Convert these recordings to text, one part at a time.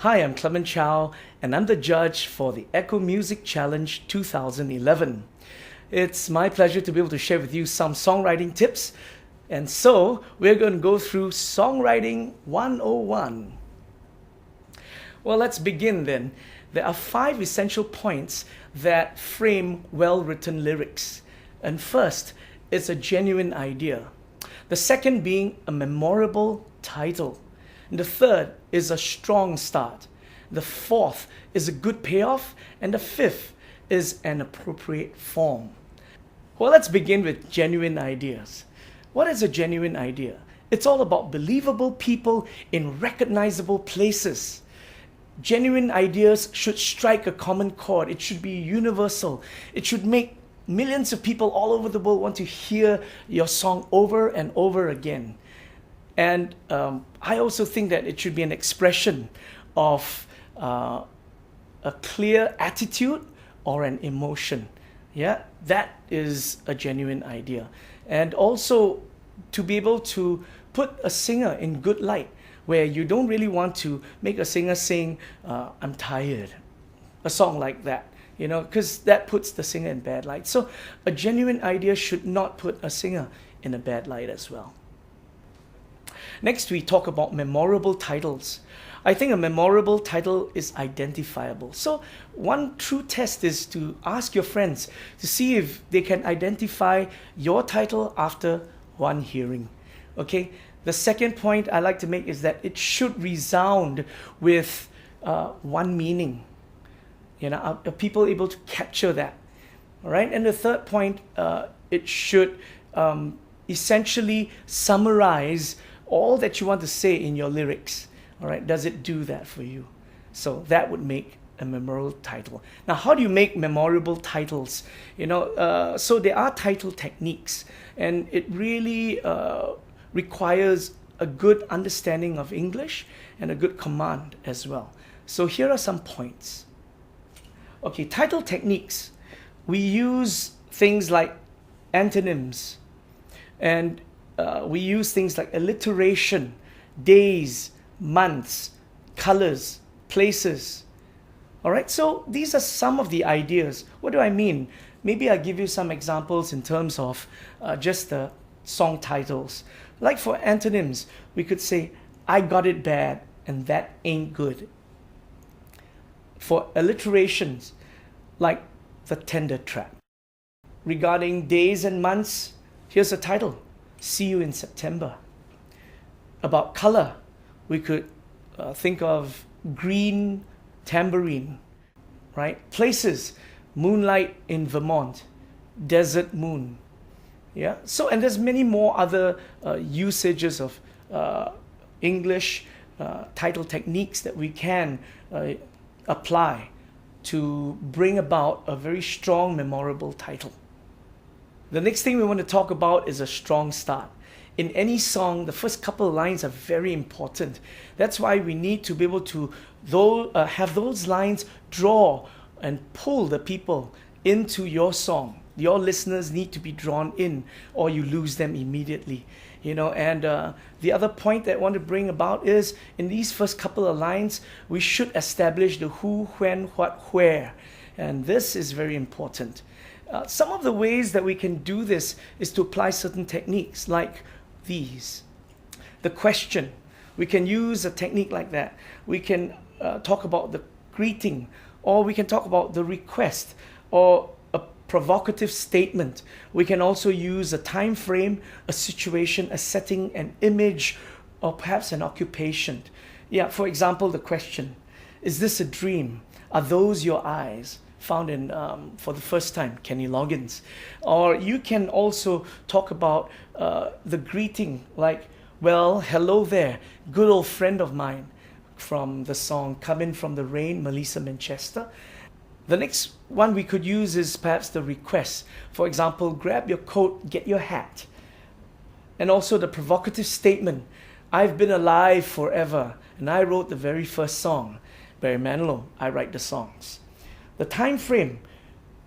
Hi, I'm Clement Chow, and I'm the judge for the Echo Music Challenge 2011. It's my pleasure to be able to share with you some songwriting tips. And so, we're going to go through Songwriting 101. Well, let's begin then. There are 5 essential points that frame well-written lyrics. And first, it's a genuine idea. The second being a memorable title. And the third is a strong start. The fourth is a good payoff. And the fifth is an appropriate form. Well, let's begin with genuine ideas. What is a genuine idea? It's all about believable people in recognizable places. Genuine ideas should strike a common chord. It should be universal. It should make millions of people all over the world want to hear your song over and over again. And I also think that it should be an expression of a clear attitude or an emotion. Yeah, that is a genuine idea. And also to be able to put a singer in good light, where you don't really want to make a singer sing, I'm tired, a song like that, because that puts the singer in bad light. So a genuine idea should not put a singer in a bad light as well. Next, we talk about memorable titles. I think a memorable title is identifiable. So one true test is to ask your friends to see if they can identify your title after one hearing. Okay. The second point I like to make is that it should resound with one meaning. Are people able to capture that? All right. And the third point, it should essentially summarize all that you want to say in your lyrics. All right, does it do that for you? So that would make a memorable title. Now, how do you make memorable titles? So there are title techniques, and it really requires a good understanding of English and a good command as well. So here are some points. Okay, title techniques. We use things like antonyms, and we use things like alliteration, days, months, colors, places. All right, so these are some of the ideas. What do I mean? Maybe I'll give you some examples in terms of just the song titles. Like for antonyms, we could say, I got it bad, and that ain't good. For alliterations, like the Tender Trap. Regarding days and months, here's a title, See You in September. About color, we could think of green tambourine, right? Places, moonlight in Vermont, desert moon. Yeah. So, and there's many more other usages of English title techniques that we can apply to bring about a very strong, memorable title. The next thing we want to talk about is a strong start. In any song, the first couple of lines are very important. That's why we need to be able to have those lines draw and pull the people into your song. Your listeners need to be drawn in, or you lose them immediately. And the other point that I want to bring about is, in these first couple of lines, we should establish the who, when, what, where. And this is very important. Some of the ways that we can do this is to apply certain techniques like these. The question, we can use a technique like that. We can talk about the greeting, or we can talk about the request, or a provocative statement. We can also use a time frame, a situation, a setting, an image, or perhaps an occupation. Yeah, for example, the question, is this a dream? Are those your eyes? Found in, for the first time, Kenny Loggins. Or you can also talk about the greeting, like, well, hello there, good old friend of mine, from the song Come In From The Rain, Melissa Manchester. The next one we could use is perhaps the request. For example, grab your coat, get your hat. And also the provocative statement, I've been alive forever, and I wrote the very first song. Barry Manilow, I write the songs. The time frame,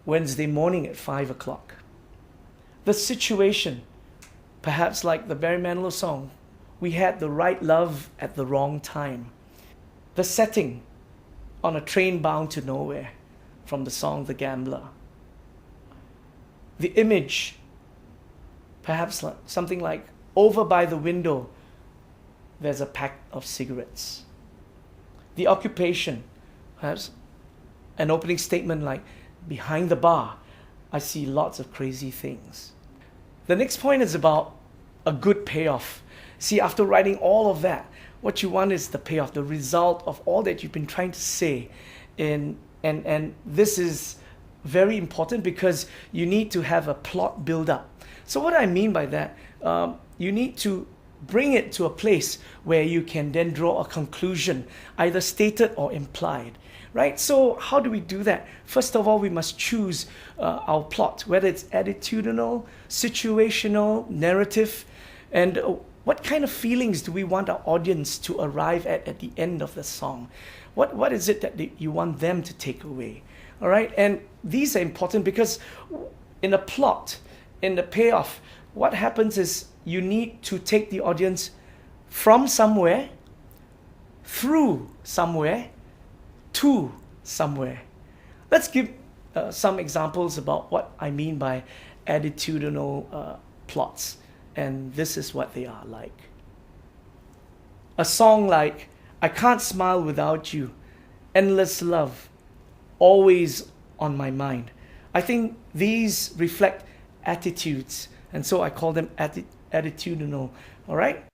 Wednesday morning at 5 o'clock. The situation, perhaps like the Barry Manilow song, we had the right love at the wrong time. The setting on a train bound to nowhere from the song The Gambler. The image, perhaps something like over by the window, there's a pack of cigarettes. The occupation, perhaps an opening statement like, behind the bar, I see lots of crazy things. The next point is about a good payoff. See, after writing all of that, what you want is the payoff, the result of all that you've been trying to say. And this is very important because you need to have a plot build up. So what I mean by that, you need to bring it to a place where you can then draw a conclusion, either stated or implied. Right? So how do we do that? First of all, we must choose our plot, whether it's attitudinal, situational, narrative, and what kind of feelings do we want our audience to arrive at the end of the song? What is it that you want them to take away? All right? And these are important because in a plot, in the payoff, what happens is you need to take the audience from somewhere, through somewhere, to somewhere. Let's give some examples about what I mean by attitudinal plots. And this is what they are like. A song like, I Can't Smile Without You, Endless Love, Always on My Mind. I think these reflect attitudes, and so I call them attitudinal. All right?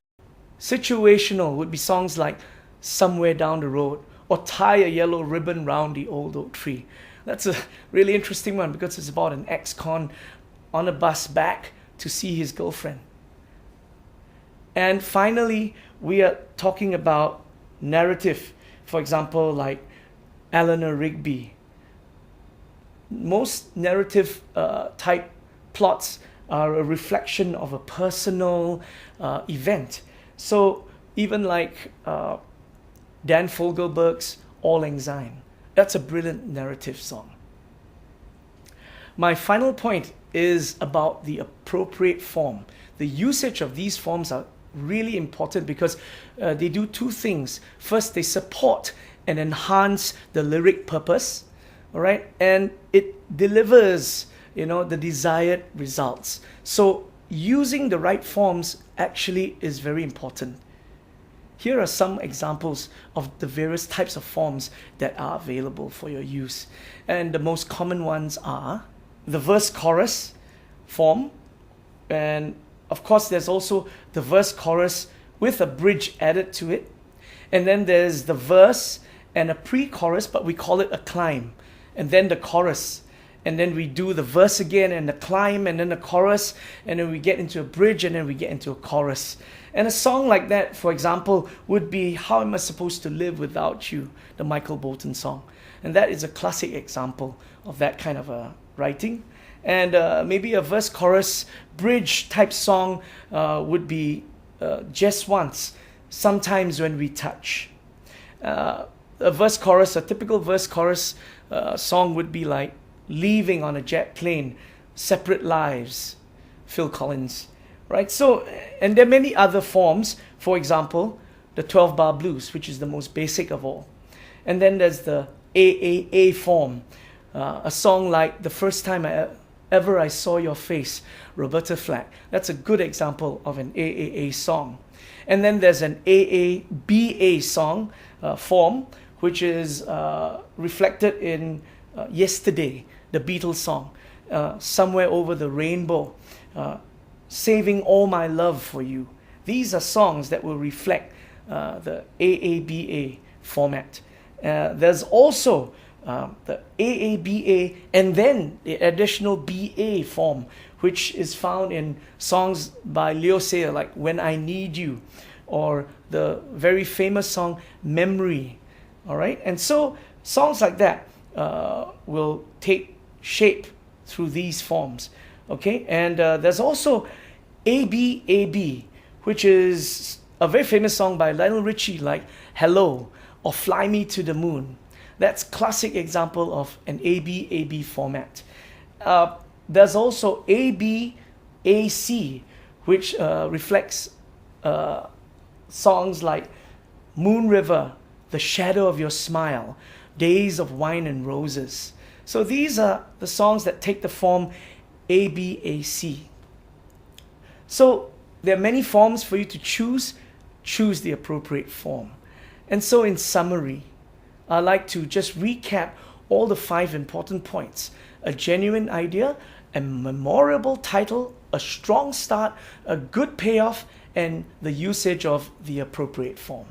Situational would be songs like Somewhere Down the Road, or Tie a Yellow Ribbon Round the Old Oak Tree. That's a really interesting one because it's about an ex-con on a bus back to see his girlfriend. And finally, we are talking about narrative. For example, like Eleanor Rigby. Most narrative type plots are a reflection of a personal event. So even like Dan Fogelberg's All Lang Syne. That's a brilliant narrative song. My final point is about the appropriate form. The usage of these forms are really important because they do two things. First, they support and enhance the lyric purpose, all right? And it delivers, the desired results. So using the right forms actually is very important. Here are some examples of the various types of forms that are available for your use. And the most common ones are the verse-chorus form. And of course, there's also the verse-chorus with a bridge added to it. And then there's the verse and a pre-chorus, but we call it a climb. And then the chorus. And then we do the verse again and the climb and then the chorus. And then we get into a bridge and then we get into a chorus. And a song like that, for example, would be How Am I Supposed to Live Without You, the Michael Bolton song. And that is a classic example of that kind of a writing. And maybe a verse, chorus, bridge type song would be Just Once, Sometimes When We Touch. A verse, chorus, a typical verse, chorus song would be like Leaving on a Jet Plane, Separate Lives, Phil Collins. Right? So, and there are many other forms. For example, the 12-bar blues, which is the most basic of all. And then there's the AAA form. A song like The First Time Ever I Saw Your Face, Roberta Flack. That's a good example of an AAA song. And then there's an AABA song form, which is reflected in Yesterday, the Beatles song, Somewhere Over the Rainbow, Saving All My Love for You. These are songs that will reflect the AABA format. There's also the AABA and then the additional BA form, which is found in songs by Leo Sayer like When I Need You, or the very famous song Memory. All right, and so songs like that will take shape through these forms. Okay, and there's also ABAB, which is a very famous song by Lionel Richie like Hello or Fly Me to the Moon. That's classic example of an ABAB format. There's also ABAC, which reflects songs like Moon River, The Shadow of Your Smile, Days of Wine and Roses. So these are the songs that take the form ABAC. So there are many forms for you to choose. Choose the appropriate form. And so in summary, I'd like to just recap all the 5 important points. A genuine idea, a memorable title, a strong start, a good payoff, and the usage of the appropriate form.